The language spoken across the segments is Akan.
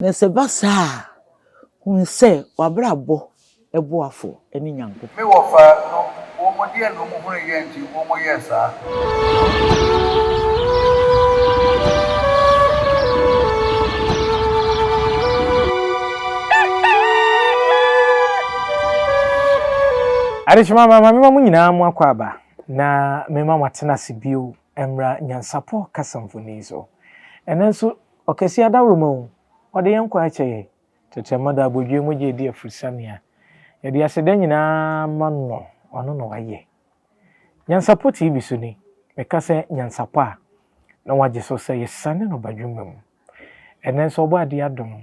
Na se basa hun se wabrabo eboafo eni nyanko. Me wo fa no wo mo de no mo hunu ye nti wo mo ye sa. Adeshima mama mu nyina mu akwaba na mema watena sibio emra nyansapo kasamfoni so enenso okesi adawromo ode yenkwa akyeye tetemada abodwe mu je di afursamia ye di aseda nyina manno ono no waye nyansapo TV so ni meka se nyansapo a na waje so se yesane no badwumam enenso obo ade adom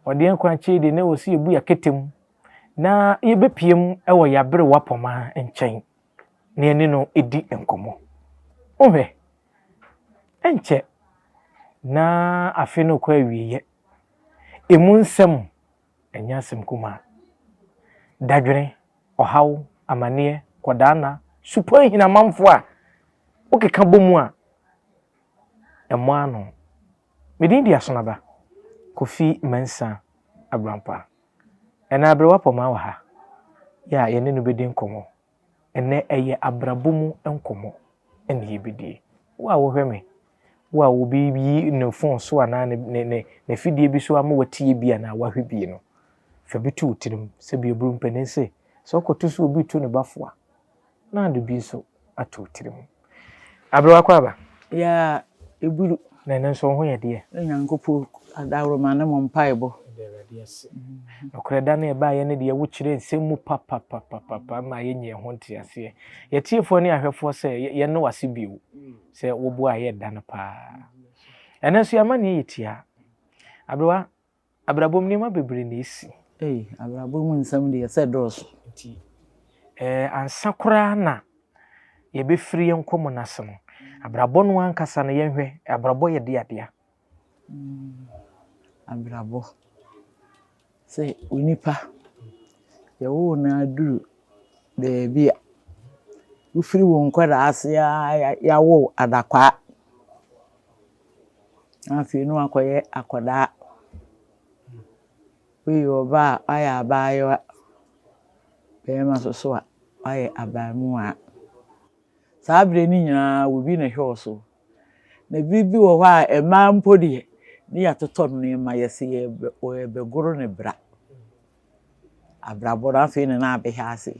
ode yenkwa akyeye de na wosi ebu yaketem na yebepiem ewo yabre wapoma enchen na eni no edi enkomo ohwe enche na afi no kwa wiye emu nsem enyasem kuma dadwene ohaw amane kodana supo hina manfo a okeka bomu a emo ano medin dia sonaba Kofi Mensa Abrampa ena abre wapoma wa ha ya yene no bedi nkomo ene eye abrabomu nkomo ene yebedi wa wo hweme wa wo bi no phone so ana ne fidie bi so ama watie bi ana wa hwebi no fa bitu tirim se bi eburu mpanense so koto so obi tu ne bafoa na ade bi so ato tirim abre wakwaba Ya eburu na ene so ho ye de nyankopo adawroma na mo mpaebo. Okre da na eba ye ne de wo kire nsemu papa ma ye nye ho nte ase ye tiefo ne ahwefo se ye no wase biu se wo bo aye da na pa enenso ya ma ne yetia abrewa abrabom ne ma bebre na esi Abrabom nsam de ye se dos nti ansakora na ye be firi enkomo nasem abrabo no ankasa na ye hwe abrabo ye de adea abrabo se unipa yawo na duru de bia ufiri won kwada ase yawo adakwa afi no akoye akoda we oba aya abayo be masoso a aye abamu a sabre ni nyina obi na hwe so na bibi wo hɔ a ema mpodi ni atoto no ma yesi ye begoro ne bra abrabo na fe ne na abehia ase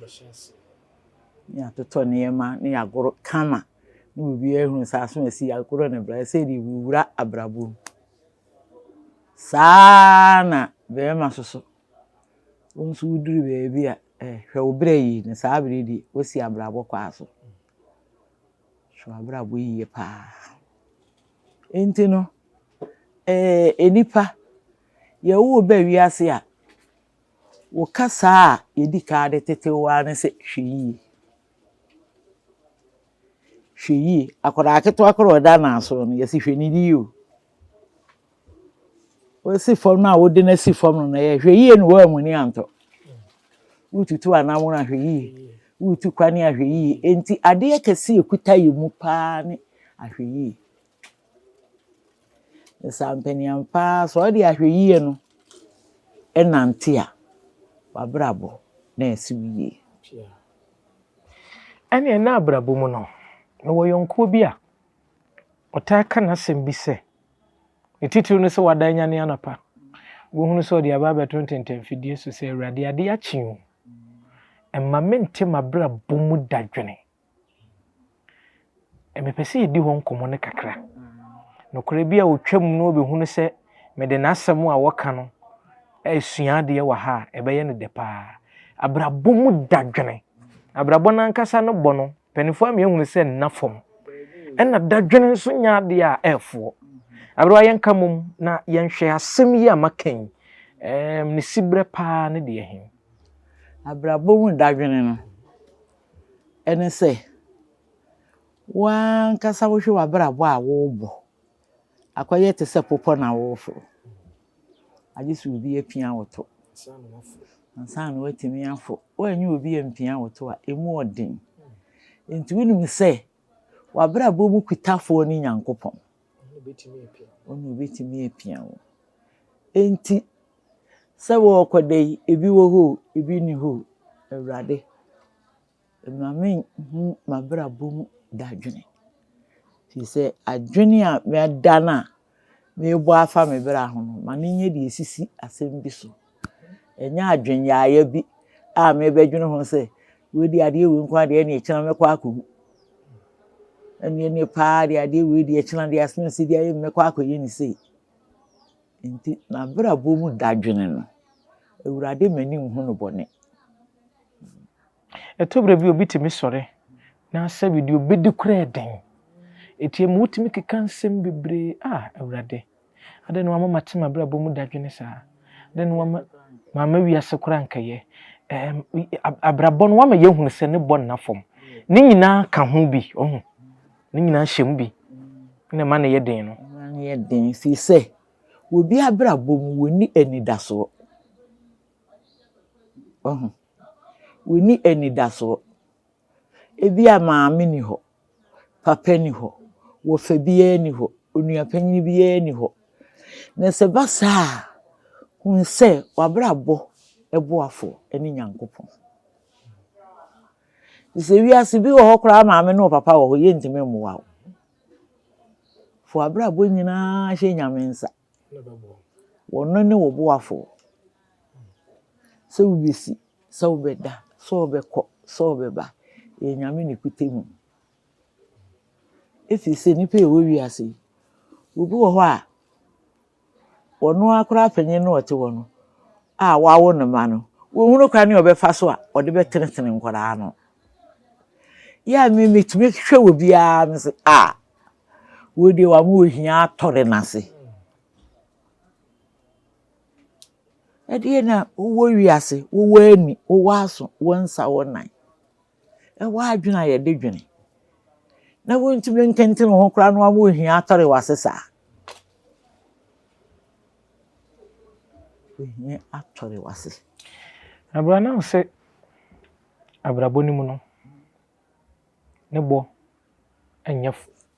ni atoto ne ma ni agoro kama ni obi ehunu sa so esi agoro ne bra se di wura abrabo sana be ma soso onsu duru be bia hwe obra yi ne sa abre di osi abrabo kwa aso so abrabo yi pa enti no enipa ye wo ba wiase a wo kasa a yedi ka de tetewa ne se hweyi akoda aketo akoro da na so no yesi hweni di yo wo si fom na wo de na si fom no na ye hweyi no wa mu ni anto ututu anamu na hweyi utu kwani ahweyi enti ade akese ekuta yemu pa ne ahweyi Sampeniampa so de ahweyi no enante a wabrabo na esiwiye ene na abrabo mu no wo yonko bi a otaka na sembi se etitiru no se wadanya ne anapa wo hunu so de aba beto ntentemfidie so se awrade ade achiu emma mente mabrabo mu dadwene emepese yedi ho nkomo ne kakra nokore bia otwam no obehunu se mede nasem a woka no esua de wa ha ebeye ne de pa abrabo mu dadwene abrabo na nkasa no bono penifo am ehunu se nnafom ena dadwene nso nya de a efo abrabo yenka mum na yenhwe asem yi amakan ne sibre pa ne de ehin abrabo mu dadwene no ene se wan kasa wo hwe wabrabo a wo bo akoye te se popo na wo fo ajisu obi apia woto ansa na watimi afo wanyu obi empia woto a emu odin enti wonu se wabrabo mu kwitafo ni nyankopon onu betimi apia wo enti sɛ wɔkɔda yi ebi wɔ hɔ ebi ni hɔ Awurade ma me hu m'abrabɔ mu dadwene fi sɛ adwene a mɛda na mebɔ afa me bra ho no ma ne nye de esisi asɛm bi so ɛnyɛ adwenyaaya bi a mebɛdwene ho sɛ we di adeɛ we nko adeɛ ne ɛkyena mɛkɔ akɔhu ɛne ne paa de adeɛ we di ɛkyena de asɛm si de ayɛ mɛkɔ akɔyɛ ne sei nti na brabɔ mu dadwene no Awurade m'ani nhu no bɔne ɛtɔbra bi obi timi sɔre na sɛ bi de obedi kura ɛden etie mu timi keka nsɛm bebree Awurade ade no mama tema brabɔ mu dadwene saa ade no mama wiase kura nkɛyɛ abrabɔ no wama yɛhunu sɛ ne bɔ nnafom ne nyinaa ka ho bi ne nyinaa hyɛm bi na ma ne yɛ den no ne yɛ den fi sɛ obi abrabɔ mu woni anidaso woni anidaso ebi a maame ni hɔ papa ni hɔ wofa biya ni hɔ onua panyin biya ni hɔ na sɛ basa hun sɛ wabrabɔ ɛboafo ɛne Nyankopɔn sɛ wiase bi wɔ hɔ koraa maame ne papa wɔ hɔ yɛntimi mmoa wo fo abrabɔ nyinaa hyɛ Nyame nsa wɔno ne wo boafo sɛ wobɛsi sɛ wobɛda sɛ wobɛkɔ sɛ wobɛba Nyame ne kutemu efi sɛ nipa ɛwɔ wiase obi wɔ hɔ a wɔno akora panyin no ɔte wɔ no wawo ne ma no wɔhunu kwa ne ɔbɛfa so a ɔde bɛtenetene nkɔraa no ya me metumi hwɛ wɔ biara me sɛ wo de wa mo ohia atɔre nase ɛdeɛ na wo wiase wo ani wo aso wo nsa wo nan ɛwɔ adwena yɛ de dwene na wo ntumi nkentene ho kora no wa mo ohia atɔre wasesa ohia atɔre wase abrana wo sɛ abrabɔ ni mu no ne bɔ ɛnyɛ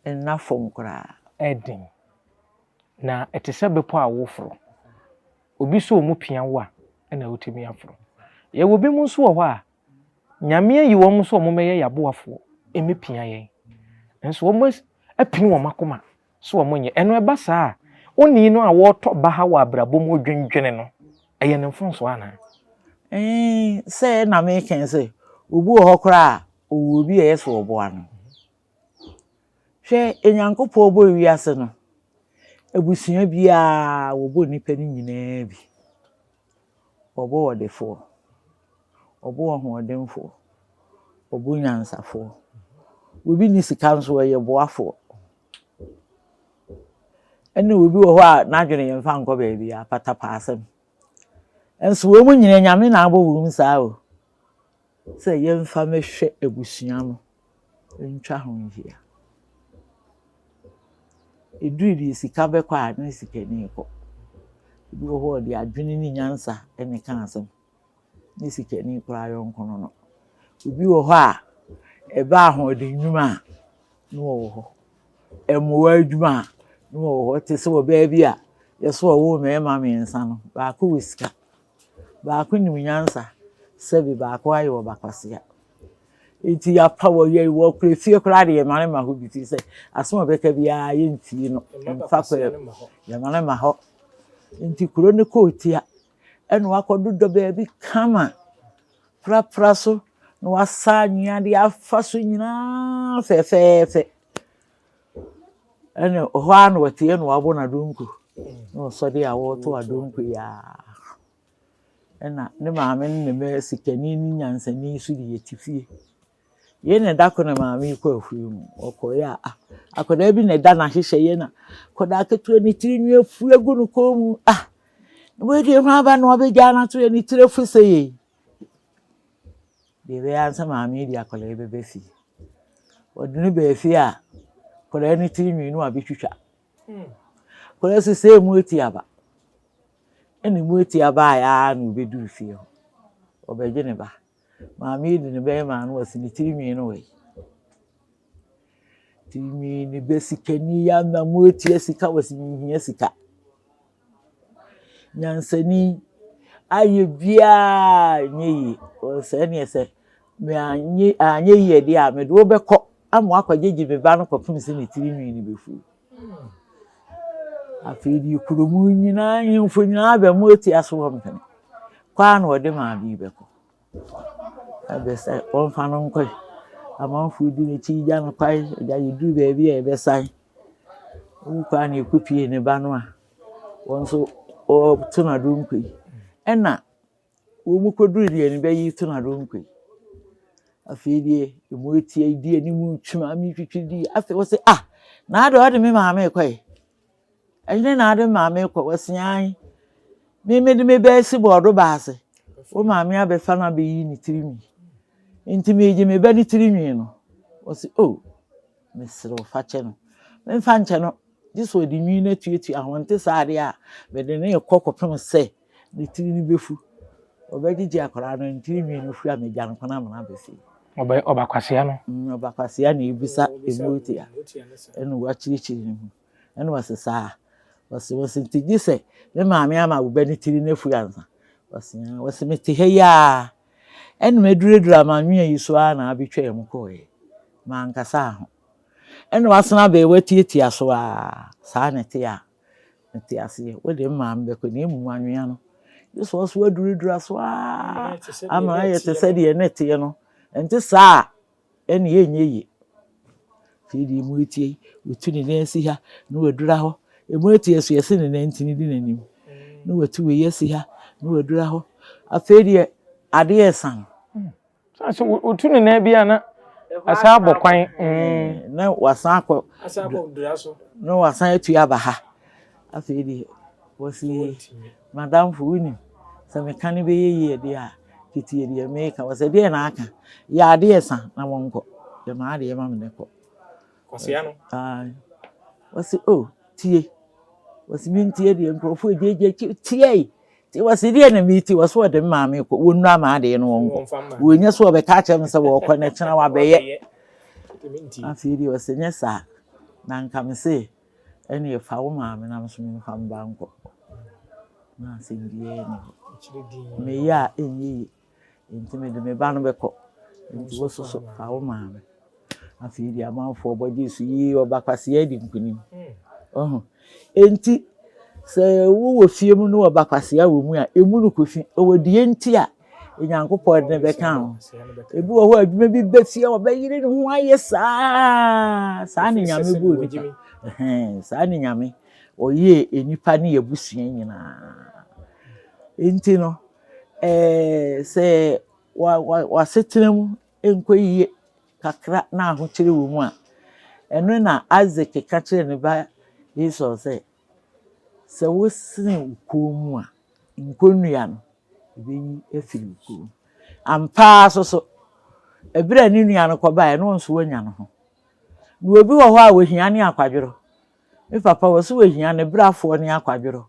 ennafom kora ɛden na ɛte sɛ bepɔ a woforo obi so mu pia wo a ɛna wotimi aforo ye wo bi mu so wɔ hɔ a Nyame ayi wo mu so mo mɛyɛ yaboafo emi pia yɛn nso wo mu apini wo makoma so wo nyɛ ɛno ɛba saa oni no a wɔtɔ ba ha wɔ abrabɔ mu dwendwene no ɛyɛ ne mfonso ana sɛ na me ken sɛ obi wɔ hɔ kora owo bi ɛyɛ so ɔboa no hwɛ Nyankopɔn bɔ wiase no abusua bia wo bɔ nipa ni nyinaa bi ɔbɔ ɔdefo ɔbɔ ɔhoɔdenfo ɔbɔ nyansafo obi ni sika nso ɛyɛ boafo ɛne obi wɔ hɔ a n'adwene yɛn fa nkɔ baabi a pata paasɛm enso wo mu nyina Nyame na abɔ wo mu saa o sɛ yɛn fa mehwɛ abusua no ntwa ho nhia eduri sika bɛkɔ a ne sika ni kɔ bi wɔ hɔ de adwene ni nyansa ɛne ka asɛm ne sika ni kora yɔnko no obi wɔ hɔ a ɛba ahoɔden nnwuma no wɔ hɔ ɛmoa adwuma no wɔ hɔ te sɛ wɔ baabi a yɛso wɔ mɛma mɛnsa no baako wɔ sika baako nim nyansa sɛbi baako ayɛ wɔ bakwasea enti ya pa wɔ yɛ wɔ kura fie kora de yɛma ne ma hɔ bi ti sɛ asom bɛka biara yɛntie no mfa kɔ yɛma ne ma hɔ enti kuro ne kɔɔtia ɛna wakɔdo dɔ baabi kama prapra so na wasa nwia de afa so nyinaa fɛfɛɛfɛ ɛna hɔ a na wɔte no wabɔ na donko na ɔsɔde a wɔto adonko ya ɛna ne maame ne me sikani ni nyansani so de yetifie ye ne da ko na maame kɔ afue mu ɔkɔya akɔda bi ne da na hyehyɛ ye na kɔda ketua ni tiri nwi afue gu no kɔ mu we de ho aba no obegya na to ni tiri afu sɛ ye de be ansa maame di akɔla be be fi ɔde ne be fi a kɔda ni tiri nwi no abetwitwa kɔda sɛ mu eti aba ɛne mu eti aba ya na obedu fie ho obegye ne ba maame di ne be ma no wasi ne tiri nwi no we tiri ne be sikani ya na mu eti sika wasi hia sika nyansani aye bia nyi o se ne se me anye ye de a me do beko amo akwajeji me ba no kopim se ne tiri nwi ni befu afedi kuromu nyina nyimfo nyina ba mo ti aso ho mpene kwa na ode ma bi beko abese on fa no nkoi amanfo di ne ti ja no kwai ja yidu ba bi e be sai u kwa na ekupie ne ba no a won so o tuna do nkoi ena wo mu koduru de ne be yi tuna do nkoi afedi mo ti di ani mu twuma mi twitwidi afi wo se na ade ode me ma me kwai ene na ade ma me kwa wasian me de me be si bodo baase wo ma me abefa na be yi ni tirimi nti me je me be ni tirimi no wo se me sero fa che no me fa nche no diso di nwi na tuetu ahonte saade a be de ne kokopem se ni tirimi befu obegiji akora no tirimi no fu a me jan kona na befi oba kwasia no oba kwasia na ibisa emoti a enu wa chirichiri ni enu wasesa wasi tigi se me maame ama wo bani tiri na fu ansa wasi me te heya enu meduredura amanwe yi so a na abetwa em ko e ma nkasa ho enu wasena be watieti aso a sa ne te a nti ase wo de maame be ko ne emu anwea no yeso so waduredura so a ama ye te se de ne te no nti sa eni enye fidi mu etie wotuni na si ha no wadura ho emu etie so yesi ne nantini di nanim no watu we yesi ha no wadura ho afedi ade esan so wotuni na bia na asa abokwan na wasan akọ asa abodura so no wasan atu aba ha afedi wosi madam fuuni se me kan be ye de a kitie de me ka wose de na aka ya ade esan na wonko de ma ade ma me ne ko kwasia no wasi tie wasi mintie de nkrofo ejeje tie ti wasi de na miti waso de maame ko wonu ama ade no wonko wonya so be ka chem se wo ko na chena wa be ye afiri wasi nyesa na nkam se ene fa wo maame na so mi fa mba nko na sindie ni me ya enyi ntime de me ba no be ko nti woso so fa wo maame afiri amanfo oboji su yi obakwase adi nkunim enti se wo fie mu no obakwase awo mu a emu no kofi owodie nti a enyankopɔ de be kan ho ebi wo ho adwuma bi be fie obeyire ne ho aye saa ne nyame bu ni saa ne nyame oye enipa ne yebusua nyina enti no se wa setenemu enkoyiye kakra na ahokyere wo mu a eno na Isaac ka kire ne ba Esau se wo sin ko mu a nkonnua no ebeyi efiri ko ampa so ebira ni nua no koba e no nso wanya no ho na obi wo ho a wohia ne akwadworo me papa wo so wohia ne brafo ne akwadworo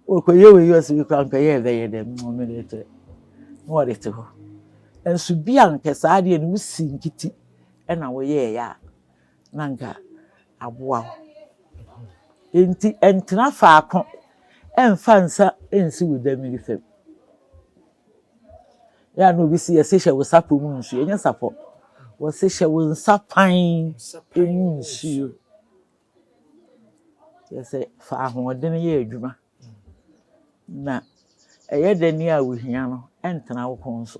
okoye we yo se kwa nkaye be ye dem no me de te no ode te ho ensu bia nkesa ade no si nkiti e na wo ye ya nanka aboa enti entra faako emfa nsa ensi wudamiri fem ya no bi si yesi hye wo sapo mu nsu enya sapo wo se hye wo nsa pan emu nsu yesi fa ho de ne ye adwuma na eye de ni a wo hia no entra wo konso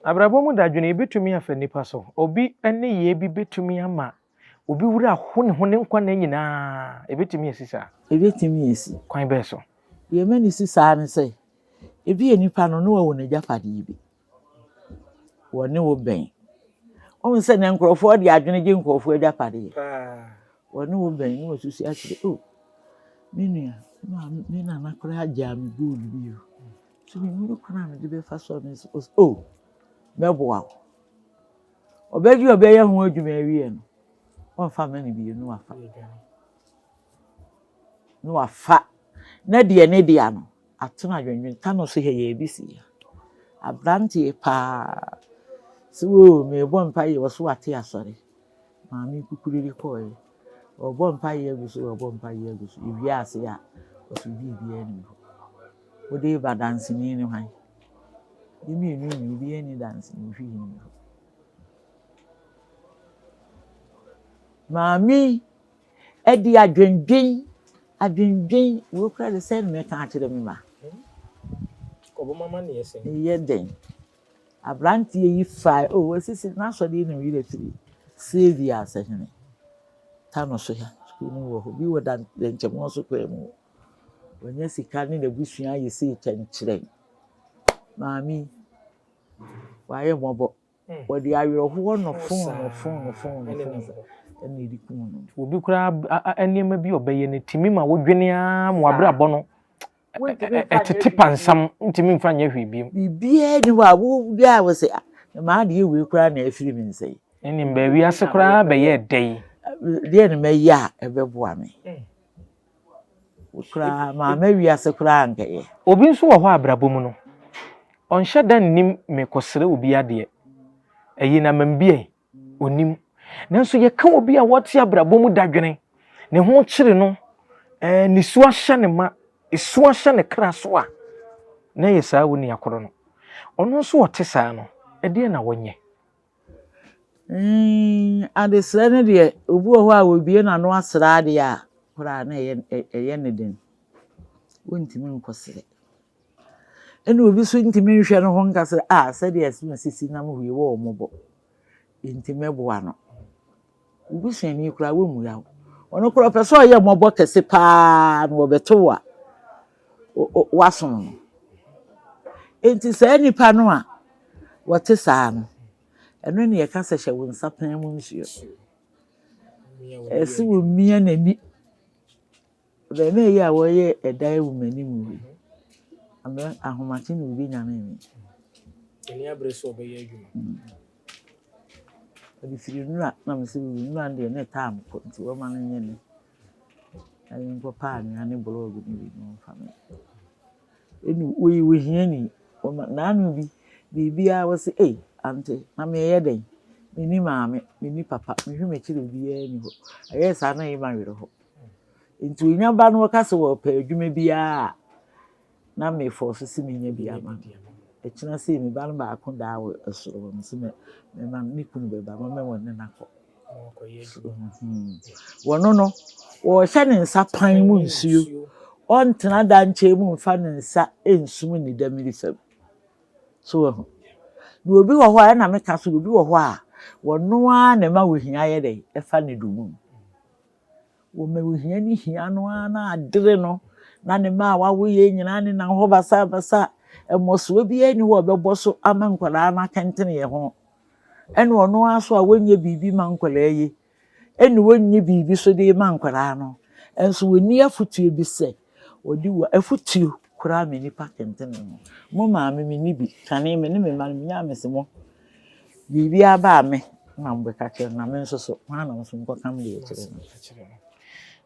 abrabo mu dadwene ebetumi afa nipa so obi ene ye bi betumi ama obi wura hone nkwa na nyina ebetumi esisa ebetumi esi kwan be so ye mani sisa ne se ebi enipa no no wo na jafade bi woni wo ben o nse na nkrofo de adwene je nkrofo jafade woni wo ben ni wo susu akire menua me na nakora aja me goal bi o so me mu kora me de be fa so me meboa obegi obeye ho adwuma awie no on fa mani bi no afa na de ne de ano atuna adwenwen ta no so he ye bisi abrantie pa so me bo mpa ye wo so ate asore maami kukuriri koye Ọbọ mpa ye gu so ọbọ mpa ye gu so iwi ase a oso bibi ani ho wo de ba dance ni ni hwan yemi enu ni bi ani dance ni hwi ni mami edi adwendwen wo kra de sen me ka akire me ma Obo mama ne yesen ye den abranti yi fa o sisi na so de ni wi de tiri save ya sehene tano so ya skulu wo ho bi wo dan nchemo so kwa mu onye sika ni na busua ye se tenkyere mami waye mobo wo de awero ho no fon ene di ku no obi kura enema bi obeye ne timi ma wodwene a mo abrabọ no etete pansam ntimi mfa nya hwebiem bibie ni wa wo bia wo se ma de ewe kura na afiri mi nsei eni mba wi ase kura be ye dei de ne meya ebebo ame kura ma wi ase kura nkaye obi nso wo ho abrabọ mu no onhye dan nim mekosere obi ade eyi na mambie onim nanso ye ka obi a wote abrabọ mu dadwene ne ho kyere no ne su ahye ne ma esu ahye ne kra so a na ye saa woni akoro no ono nso wote saa no de na wonye adesra ne de obi wo a obie na no asra de a kura na ye ne den wontimi nkosere ene obi so ntimi nhwe no ho nkase se de asima sisi na mo hwe wo mobo ntimi boa no obi seni kura wo mu ya ono kura peso ye mobo kese pa no obeto wa wason enti sa nipa no a wote saa no eno ne ye ka se hye wo nsapan mu nsuo esi wo mia nani be na ye a wo ye edai wo mani mu ame ahomati no bi nya na mi eni abreso obeye adwuma odi firi nura na me se nura de ne tam ko nti wo ma nye ne ayi nko pa ni ani blog ni bi no fami eni we hiani wo na anu bi bia wo se ante na me ye den me ni maame me ni papa me hwe me kire bia ni ho aye sa na yi ma were ho nti onya ba no ka se wo pa adwuma bia na me force si me nya bia ma echina se me ba no ba akonda wo asoro wo se me ma ni kunu be ba ma me won na ko wono no wo hye ne nsa pan mu nsuo on tena da nche mu mfa ne nsa ensum ni da miri fam so wo no obi wo ho a na me ka so obi wo ho a wono a na ma wo hia ye de e fa ne dumu wo me wo hia ni hia no a na adre no na ne ma wa wo ye nyina ne na ho basa emoso bi ani wo bebo so ama nkwala na kentene ye ho ene ono aso a wonye bibi ma nkwala yi ene wonye bibi so de ma nkwala no enso woni afutu bi se odi wo afutu kura me nipa kentene no mo ma me ni bi kane me ne me ma me nya mese mo bibi aba me na mbe ka kire na me nso so na nso nko kam de kire no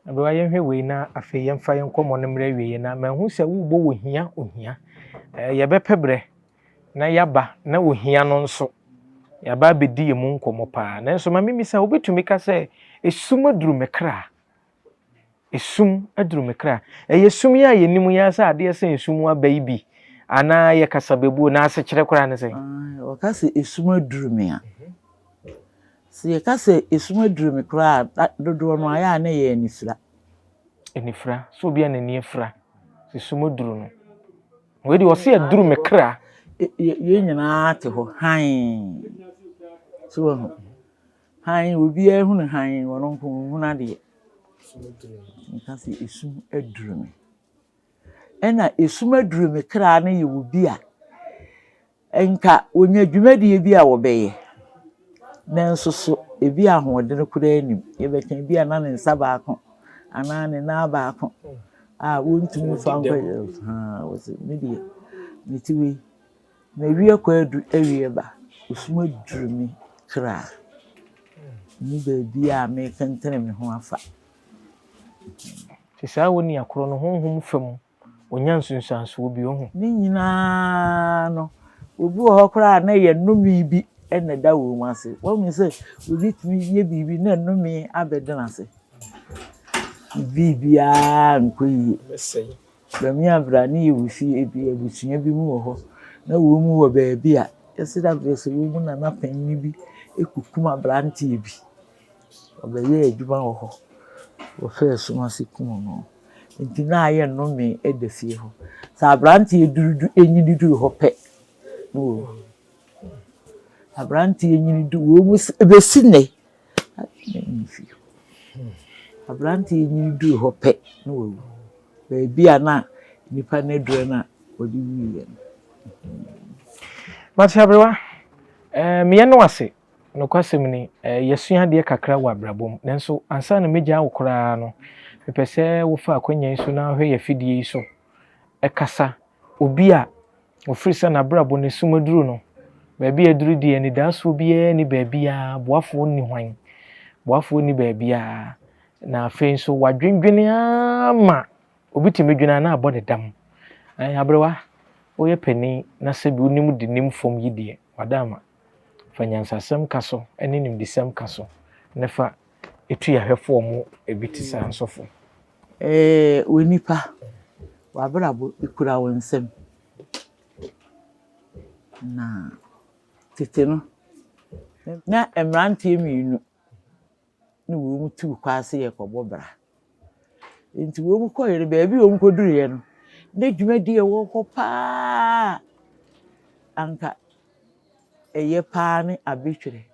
abo aye hwe we na afi yemfa yenkomo ne mra wie na ma hu se wo bo wo hia ohia ye bepebre na yaba na ohia no nso yaba bedi mu nkomo pa na nso ma mimisa obetumi ka se esum aduru mekra esum aduru mekra esum ya yenim ya sa ade se esum abai bi ana ye kasabebu na ase kire kora ne se o ka se esum aduru me a se ye ka se esum aduru mekra dodo no aya na ye enifra so bia na ni efra esum aduru no we di o se aduru mekra ye nyina te ho han so han obi ehunu han wono nko hunu ade nka se esum aduru me ena esum aduru me kra na ye obi a enka onya dwumadi bi a wo beye nanso so ebi ahode kura anim ye beka bi ana ne nsa baako ana ne na baako wontumi fa nko wo se media nitiwi na wie kwa adu awie ba esum aduru me kra ni baby a me kentene me ho afa sisa woni akoro no honhom fam onya nsunsanso obi ohu ni nyina no obi wo hokora na ye nomi bi ene da wo mu ase wo mi se obi tumi ye bibi na nomi abedena ase bibia nkoi Mesei. bami abra ne yewusi ebi abusunya bi mu wɔ hɔ na wo mu wɔ baabi a yɛsida brɛsɛ wo mu na na panyin bi ekukum abrante bi ɔbɛyɛ adwuma wɔ hɔ wɔ fɛ soma se kum no nti na ayɛ no me edafie hɔ sa abrante edurudu enyini du hɔ pɛ no abrante enyini du wo mu ebesi ne abrante enyini du hɔ pɛ no wo baabi a na nipa na dure na odi wiye no Machiabrewa, me no ase, no kwasem ni, yesua de kakra wa brabom, nanso ansa na meja wo koraa no, mepese wo fa akwanya iso na hwe ye fidie iso. Ekasa obi a ofiri se na brabo ne sumaduru no, baabi aduru de ni daso bia ni baabi a boafo ni hwan. Boafo ni baabi a na afei so wadwendwene ama obi timedwena na abɔ ne dam. Abrewa oye pani na sebi unim de nim fom yidie wadama fanyansasem kaso ene nim disem kaso ne fa etu ya hwefo mu ebitisa nsofo wonipa wabrabo ikura wonsem na tete no na emrante miinu ni wo mu tu kwase ye kɔbɔ bra enti wo mu kɔ yere baabi wo mu koduru ye no na dwumadi e wo kɔ pa anka eye pa ne abetwere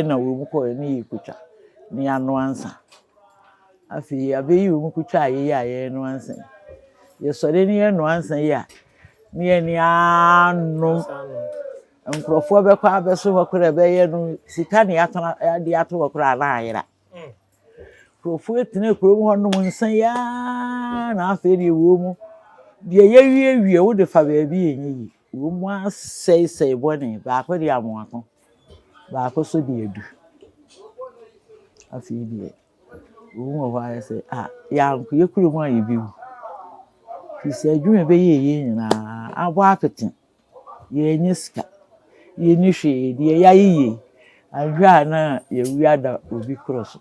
na wo mu kɔ ne yekutwa ne ano ansa afi abeyi wo mu kutwa aye no ansa ye sɔre ne ye no ansa ya ne ye ne ano nkrofo be kwa abeso hɔ kora be ye no sika ne atona de ato hɔ kora na ayera nkrofo etine kurom hɔ no nsa ya na afi de wo mu de ye wie wo de fa baabi enyi wo mu asɛe bɔne ba akɔ de amoako ba akɔ so de edu afi de wo mu hɔ ayɛ sɛ ya nko ye kurom ayɛ bi wu fisi adwuma be ye nyina abo apete ye enyi sika ye ni hwe de ya yiye ahwa na ye wiada obi kroso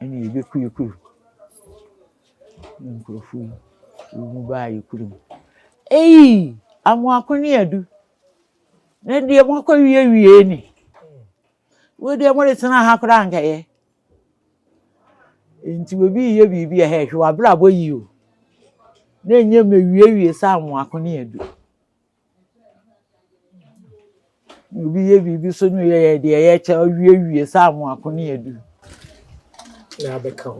eni ye beku nkrofo wo ba ye kurom amoako ne adu na de mo akɔ wie ni wo de mo retena ha kora ankaye enti obi ye bibi a hwe wabrabo yi o na enye me wie sa amoako ne adu obi ye bibi so no ye de ye cha wie sa amoako ne adu na beka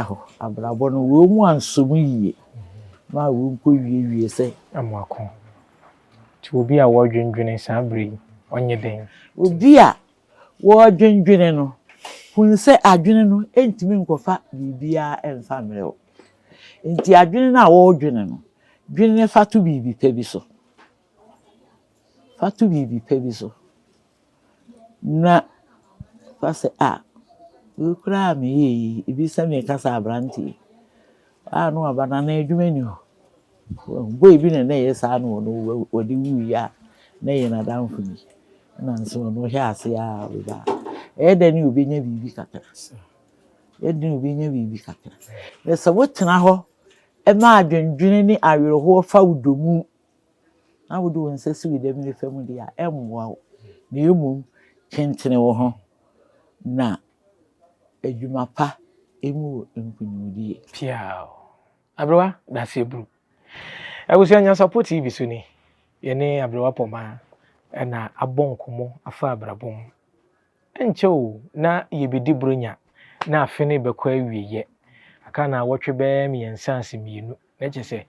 ho abrabo no wo mu ansom yie ma wo nko wie sɛ amoako ti obi a wo dwendwene sa bre onye den obi a wo dwendwene no hun sɛ adwene no entimi nkofa bibia emfa mrewo enti adwene na wo dwene no dwene fatu bibi pa bi so na fa sɛ wo kura me yi ibi sɛ me kasa abrante no abana na adwuma ni ho boy bi na ye sa no wodi wu ya na ye na danfo ni na nso no hwe ase a we ba da ni obi nya bibi kakra na sɛ wotena hɔ ma adwendwene ni awerɛho fa wudomu na wudo nsa si wede mi fam dia emmoa na emum kentene wo ho na adwuma pa emu nkunyudie piao Abrewa that's a bru Abusia nya support TV so ni ye ne Abrewa Poma na abonkomo afa abrabom enche na ye bedi bronya na afene bekwa awieye aka na wotwe be miensa asemienu na chese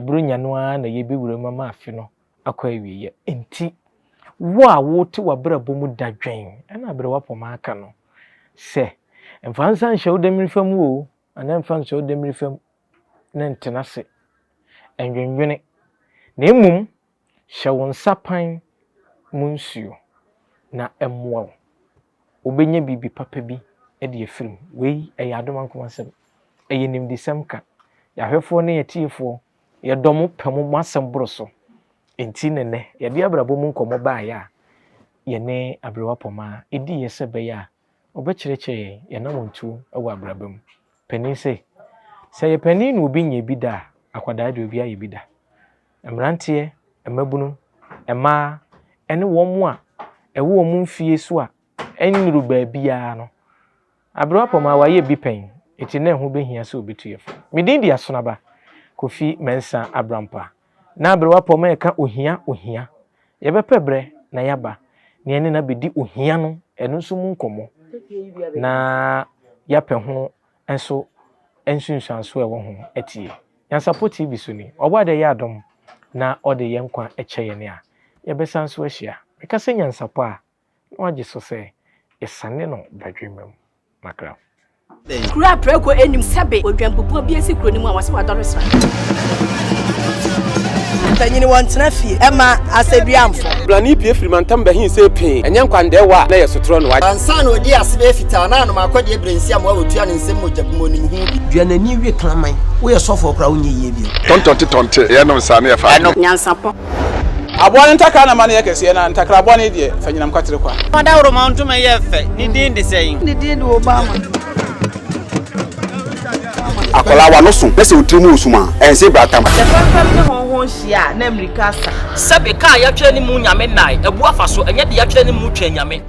bronya no a na ye bewura mama afe no akwa awieye enti wo a wote wabrabom dadwen na Abrewa Poma aka no se emfansa nhye wodemiri fam wo ana emfansa wodemiri fam na ntenase enwenwene na emum hye won sapan munsuo na emwo obenya bibi papa bi e de efirim wei eyadom ankomasem eyenim disem ka yahwefo ne yetiefo yedomo pemo masem broso enti nene ye de abrabo mu nkomo ba ya yene abrewapoma edi yese beya obekyerekyere yena wontu ewa abrabam panin se ye panin no obi nye bi da akwadaa de obi aye bi da mrante emabunu ema ene womu a ewo mu mfie so a enuru baabia no abrewapoma waye bi pen eti na ho behia se obetuyefo midin dia sonaba Kofi Mensa Abrampa na abrewapoma eka ohia yebepebre na yaba ne ene na bedi ohia no eno nso mu nkomo na yapɛ ho enso ensunsuanso ewo ho etie Nyansapo TV so ni obade ya adom na ode yenkwa ekyeye ne a yebesanso ahia meka se Nyansapo a na wagye so se esane no badwemam makra kura preko enim sebe odwampopo bi esi kuro ni mu a wase wadore sra tanyini wantena fie ema aseduamfo blani pie frimantam bahin se pin enye nkwande wa na yesotro no wa ansa na odi asebe fita na no makode ebrensi am wa wotua ne nsem mojabmo ni hu bi duanani wie klaman wo ye sofo kra wo nyeye bi tontonte ye no nsane ye fa Nyansapo Abone ntaka na mane yekese na ntakra abone de fanyinam kwatere kwa Mada uroma ntuma ye fe ni din de seyin ni din de Obama akola wa no so pese otrimu osuma ense bratam the family ne honhon hia na America sa sebe ka ya twa ni mu nyame nai ebu afa so enye de ya twa ni mu twa nyame